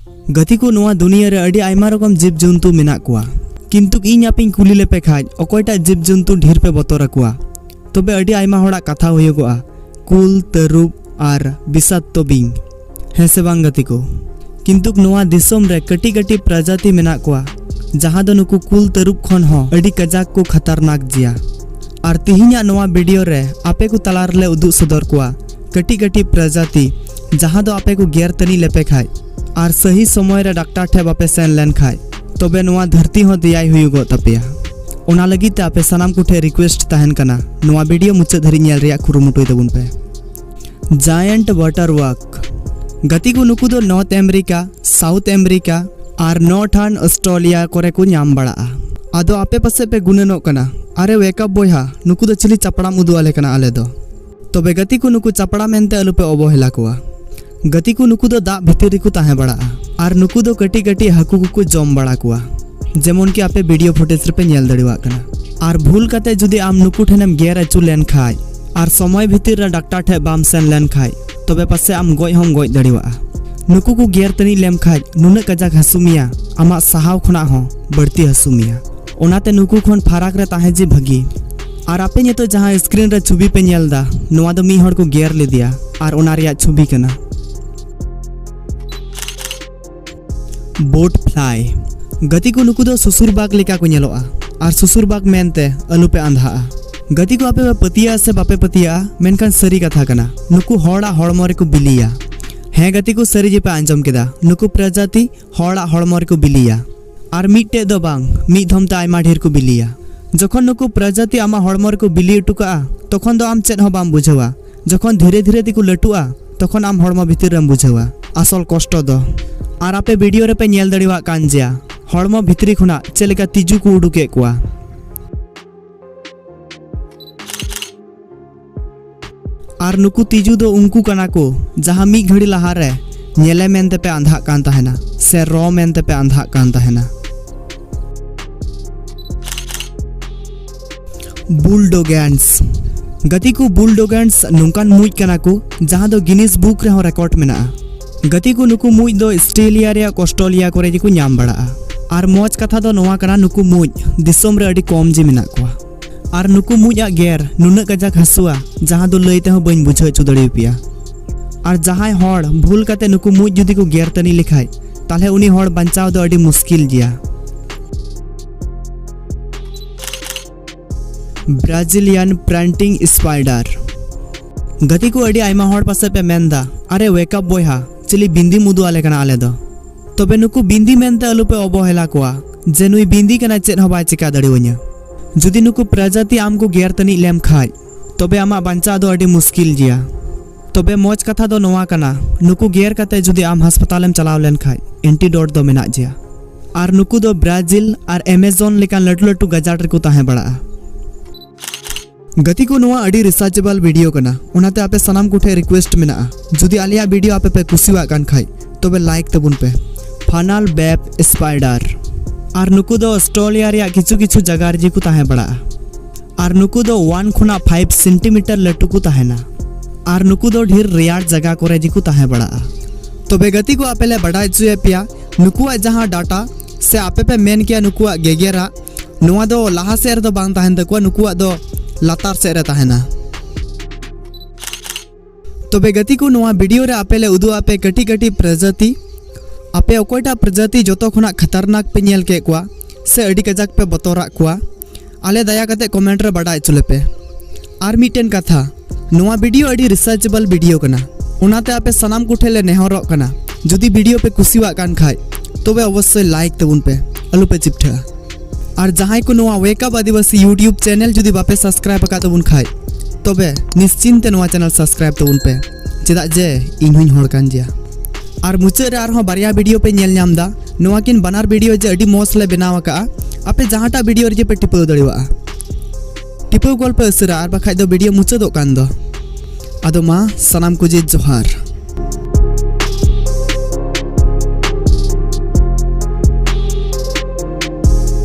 गति को नोआ दुनिया रे अड़ी आयमा रकम जीव जंतु मेना कुआ किंतु इन आपिन कुली लेपे खाज अकोयटा जीव जंतु ढेर पे बतोर कुआ तबे अड़ी आयमा होड़ा कथा हुयुगोआ कुल तरुब आर बिसात्तो बिंग है से बांग गति को किंतु नोआ दिसोम रे कटी कटी प्रजाति मेना कुआ जहां दो नुकु कुल तरुब खन हो अड़ी कजाक को खतरनाक जिया और तिहिना नोआ वीडियो रे आपे को तलार ले उदु सदर कुआ कटी कटी प्रजाति जहां दो आपे को गेर तनी लेपे खाय और सही समय रे डॉक्टर ठे बापे सेन लेन खाय तबे नोआ धरती हो दयाय हुयुगो तपेया ओना लगी ते आपे सनाम कुठे रिक्वेस्ट तहन कना नोआ वीडियो मुच्चे धरी नेल रिया कुरुमुटुय तबुन पे जायंट वाटर वर्क गति को नुकु दो नॉर्थ अमेरिका साउथ अमेरिका और नॉर्थन ऑस्ट्रेलिया कोरे को नाम बड़ा आदो आपे पासे पे गुनेनो कना अरे वेकअप बोया नुकु दो चिली चपड़ाम उदु आले कना आले दो तबे गति को नुकु चपड़ा मेनते अलु पे अवहेला कुआ गति को नुकु दो दा भितरी को ताहे बड़ा और नुकु दो कटी कटी हाकु को जम बड़ा कुआ जेमन कि आपे वीडियो फुटेज पे नेल दड़िवा कना और भूल कते जुदी आम नुकु ठेनेम गेर अचु लेन खाय और समय भितर रे डॉक्टर ठे बाम सेन लेन खाय तबे पासे आम गoj हम गoj दड़िवा नुकु को गेर तनी लेम खाय नुना कजाक हसुमिया आमा सहाव खना हो बढ़ती हसुमिया ओनाते नुकु खन फराक रे ताहे जी भगी और आपे नितो जहां स्क्रीन रे छवि पे नेलदा नोआ दो मी हड़ को गेर ले दिया और ओना रिया छवि कना बोट फ्लाई गति को नुकु दो सुसुर बाग लेका को नेलोआ और सुसुर बाग मेनते अलु पे आंधा गति को आपे पतिया से बापे पतिया मेनखान सरी कथा कना नुकु हड़ा हड़मो रे को बिलिया है गति को सरी जे पे आंजम केदा नुकु प्रजाति हड़ा हड़मो रे को बिलिया और मिटे दो बांग मी धमता आयमा ढेर को बिलिया जखन नुकु प्रजाति आमा हड़मो रे को बिली उटुका तखन दो आम चेद हो बाम बुझावा जखन धीरे धीरे दिकु लटुआ तखन आम हड़मो भितर रेम बुझावा असल कष्ट दो और आपे वीडियो रे पे नेल दड़िवा कान जिया हड़मो भितरी खुना चेलेका तिजु को उडुके कुआ और नुकु तिजु दो उनकु कना को जहां मी घड़ी लहा रे नेले मेनते पे आंधा कान ताहेना से रो मेनते पे आंधा कान ताहेना बुलडोगेंस गति को बुलडोगेंस नुकान मुज कना को जहां दो गिनीज बुक रे हो रिकॉर्ड मेना गति को नुकु मुज दो ऑस्ट्रेलिया रे ऑस्ट्रेलिया कोरे जी को नाम बड़ा और मौज कथा दो नोआ कना नुकु मुज दिसोम रे अडी कम जी मेना को और नुकु मुज आ गेर नुना कजाक हसुआ जहां दो लइते हो बइन बुझाव छु दड़ी पिया और जहां हड़ भूल कते नुकु मुज जुदी को गेर तनी लिखाय ताले उनी हड़ बंचाव दो अडी मुश्किल जिया ब्राजीलियन प्रिंटिंग स्पाइडर गति को अडी आयमा हड़ पासे पे मेनदा अरे वेकअप बोया चिली बिंदी मुदु आले कना आले दो तबे नुकु बिंदी मेनते अलु पे अवहेला कुआ जे नुई बिंदी कना चेद हो बाय चिका दड़िव냐 जुदी नुकु प्रजाति आम को गेर तनी लेम खाय तबे आमा बंचा दो अडी मुश्किल जिया तबे मौज कथा दो नोआ कना नुकु गेर कते जुदी आम अस्पतालेम चलाव लेन खाय एंटीडोट दो मेना जिया और नुकु दो ब्राजील और अमेजन लेकान लटु लटु गजाट रे को ताहे बड़ा गति को नोआ अडी रिसर्चेबल वीडियो कना ओनाते आपे सनाम कुठे रिक्वेस्ट मेना जुदी आलिया वीडियो आपे पे कुसिवा कान खाय तबे लाइक तबुन पे फानल बैप स्पाइडर और नुकु दो ऑस्ट्रेलिया रे किछु किछु जगह रे को ताहे बड़ा और नुकु दो 1 खुना 5 सेंटीमीटर लटु को ताहेना और नुकु दो ढेर रियार जगह कोरे जी को ताहे बड़ा तबे गति को आपे ले बड़ा चुए पिया नुकुआ जहां डाटा से आपे पे मेन किया नुकुआ गेगेरा नोआ दो लाहा से दो बांग ताहेन तको नुकुआ दो लातार से रे ताहेना तबे गति को नोआ वीडियो रे आपे ले उदु आपे कटी कटी प्रजाति आपे ओकोटा प्रजाति जोतो खुना खतरनाक पे नेल के कुआ से अडी कजाक पे बतोरा कुआ आले दया कते कमेंट रे बड़ा चुले पे आर मिटेन कथा नोआ वीडियो अडी रिसर्चेबल वीडियो कना ओनाते आपे सनाम कुठेले नेहरो कना जुदी वीडियो पे कुसिवा कान खाय तबे अवश्य लाइक तबुन पे अलु पे चिपठा और जहां को नोआ वेकअप आदिवासी यूट्यूब चैनल जुदी बापे सब्सक्राइब का तबुन खाय तबे निश्चिंते नोआ चैनल सब्सक्राइब तबुन पे चेदा जे इन हुई हड़ कान जिया और मुचाद रे आरहो बारिया वीडियो पे नेल नामदा नोआ किन बनार वीडियो जे अडी मौज ले बनावा का आपे जहांटा वीडियो रे पे टिपो दड़िवा टिपो गोल पे असरा और बखाय दो वीडियो मुचादो कान दो आदो मा सनाम को जे जोहार।